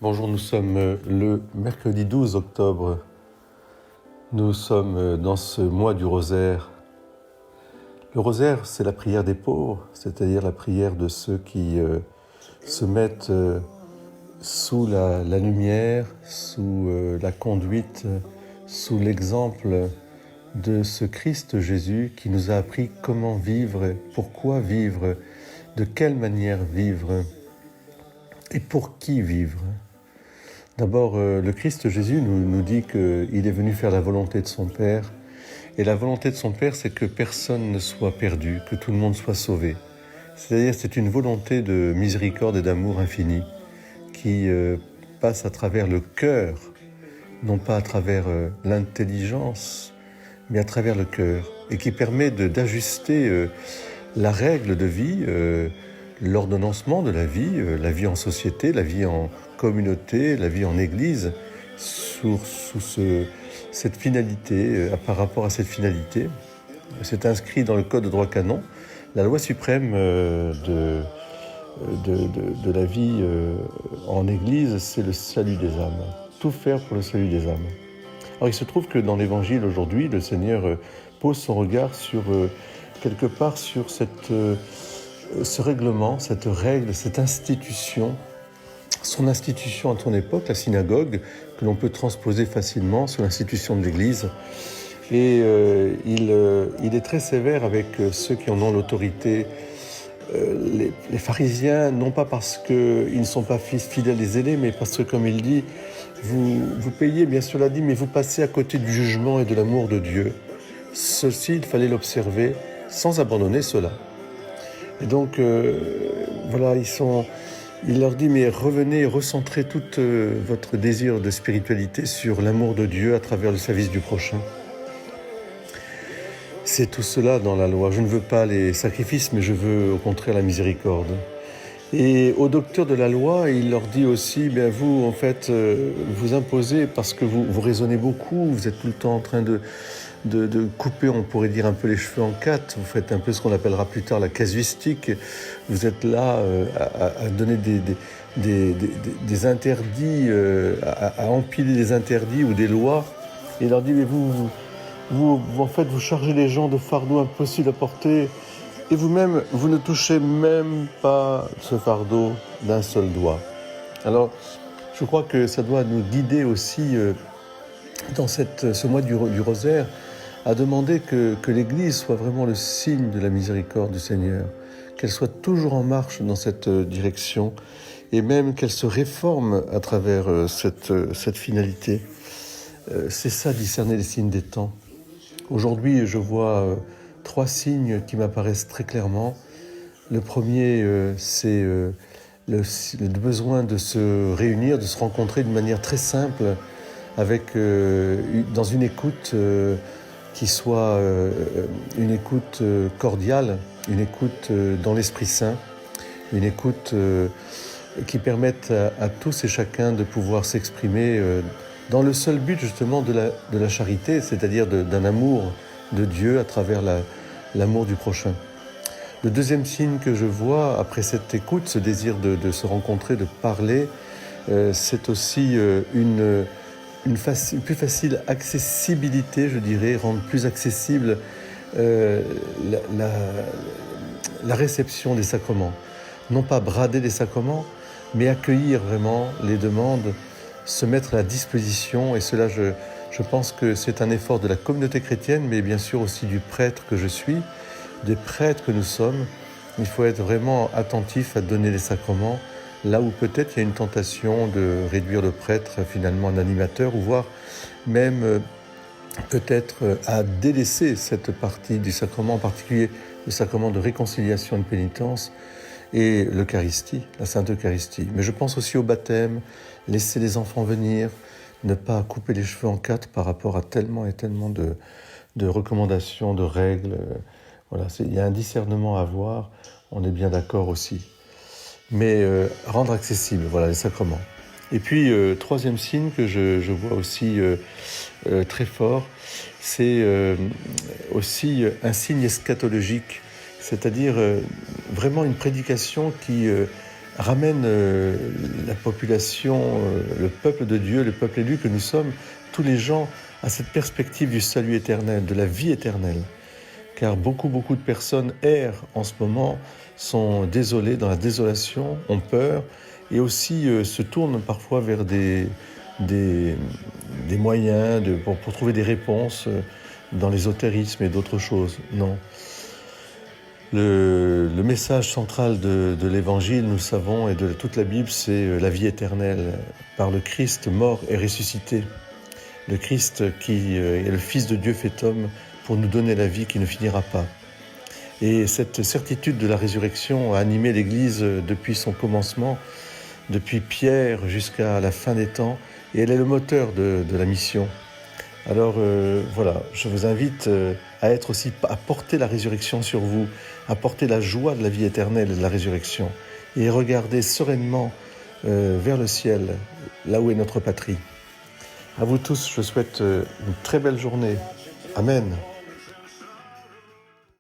Bonjour, nous sommes le mercredi 12 octobre. Nous sommes dans ce mois du rosaire. Le rosaire, c'est la prière des pauvres, c'est-à-dire la prière de ceux qui se mettent sous la lumière, sous la conduite, sous l'exemple de ce Christ Jésus qui nous a appris comment vivre, pourquoi vivre, de quelle manière vivre et pour qui vivre. D'abord, le Christ Jésus nous dit qu'il est venu faire la volonté de son Père. Et la volonté de son Père, c'est que personne ne soit perdu, que tout le monde soit sauvé. C'est-à-dire, c'est une volonté de miséricorde et d'amour infini qui passe à travers le cœur, non pas à travers l'intelligence, mais à travers le cœur, et qui permet d'ajuster la règle de vie, l'ordonnancement de la vie en société, la vie en communauté, la vie en église, sous cette finalité, par rapport à cette finalité. C'est inscrit dans le Code de droit canon. La loi suprême de la vie en église, c'est le salut des âmes. Tout faire pour le salut des âmes. Alors il se trouve que dans l'évangile aujourd'hui, le Seigneur pose son regard sur, quelque part, sur ce règlement, cette règle, cette institution, son institution à ton époque, la synagogue, que l'on peut transposer facilement sur l'institution de l'Église. Et il est très sévère avec ceux qui en ont l'autorité. Les pharisiens, non pas parce qu'ils ne sont pas fidèles et zélés, mais parce que, comme il dit, vous payez, bien sûr l'a dit, mais vous passez à côté du jugement et de l'amour de Dieu. Ceci, il fallait l'observer sans abandonner cela. Et donc, voilà, il leur dit, mais revenez, recentrez tout votre désir de spiritualité sur l'amour de Dieu à travers le service du prochain. C'est tout cela dans la loi. Je ne veux pas les sacrifices, mais je veux au contraire la miséricorde. Et aux docteurs de la loi, il leur dit aussi, bien vous, en fait, vous imposez parce que vous raisonnez beaucoup, vous êtes tout le temps en train de couper, on pourrait dire, un peu les cheveux en quatre. Vous faites un peu ce qu'on appellera plus tard la casuistique. Vous êtes là à donner des interdits, à empiler des interdits ou des lois. Et il leur dit, mais vous, en fait, vous chargez les gens de fardeaux impossibles à porter. Et vous-même, vous ne touchez même pas ce fardeau d'un seul doigt. Alors, je crois que ça doit nous guider aussi dans ce mois du rosaire, à demander que l'Église soit vraiment le signe de la miséricorde du Seigneur, qu'elle soit toujours en marche dans cette direction, et même qu'elle se réforme à travers cette finalité. C'est ça, discerner les signes des temps. Aujourd'hui, je vois 3 signes qui m'apparaissent très clairement. Le premier, c'est le besoin de se réunir, de se rencontrer d'une manière très simple, avec dans une écoute qui soit une écoute cordiale, une écoute dans l'Esprit Saint, une écoute qui permette à tous et chacun de pouvoir s'exprimer dans le seul but justement de la charité, c'est-à-dire d'un amour de Dieu à travers l'amour du prochain. Le deuxième signe que je vois après cette écoute, ce désir de se rencontrer, de parler, c'est aussi une plus facile accessibilité, je dirais, rendre plus accessible la réception des sacrements. Non pas brader les sacrements, mais accueillir vraiment les demandes, se mettre à la disposition. Et cela, je pense que c'est un effort de la communauté chrétienne, mais bien sûr aussi du prêtre que je suis, des prêtres que nous sommes. Il faut être vraiment attentif à donner les sacrements, là où peut-être il y a une tentation de réduire le prêtre finalement en animateur, ou voire même peut-être à délaisser cette partie du sacrement, en particulier le sacrement de réconciliation et de pénitence et l'Eucharistie, la Sainte Eucharistie. Mais je pense aussi au baptême, laisser les enfants venir, ne pas couper les cheveux en quatre par rapport à tellement et tellement de recommandations, de règles. Voilà, il y a un discernement à avoir, on est bien d'accord aussi. Mais rendre accessible, voilà, les sacrements. Et puis, troisième signe que je vois aussi très fort, c'est aussi un signe eschatologique, c'est-à-dire vraiment une prédication qui ramène la population, le peuple de Dieu, le peuple élu que nous sommes, tous les gens, à cette perspective du salut éternel, de la vie éternelle. Car beaucoup de personnes errent en ce moment, sont désolées dans la désolation, ont peur, et aussi se tournent parfois vers des moyens pour trouver des réponses dans l'ésotérisme et d'autres choses. Non. Le message central de l'Évangile, nous savons, et de toute la Bible, c'est la vie éternelle par le Christ mort et ressuscité. Le Christ qui est le Fils de Dieu fait homme pour nous donner la vie qui ne finira pas. Et cette certitude de la résurrection a animé l'Église depuis son commencement, depuis Pierre jusqu'à la fin des temps, et elle est le moteur de la mission. Alors voilà, je vous invite à porter la résurrection sur vous, à porter la joie de la vie éternelle et de la résurrection, et regarder sereinement vers le ciel, là où est notre patrie. À vous tous, je souhaite une très belle journée. Amen.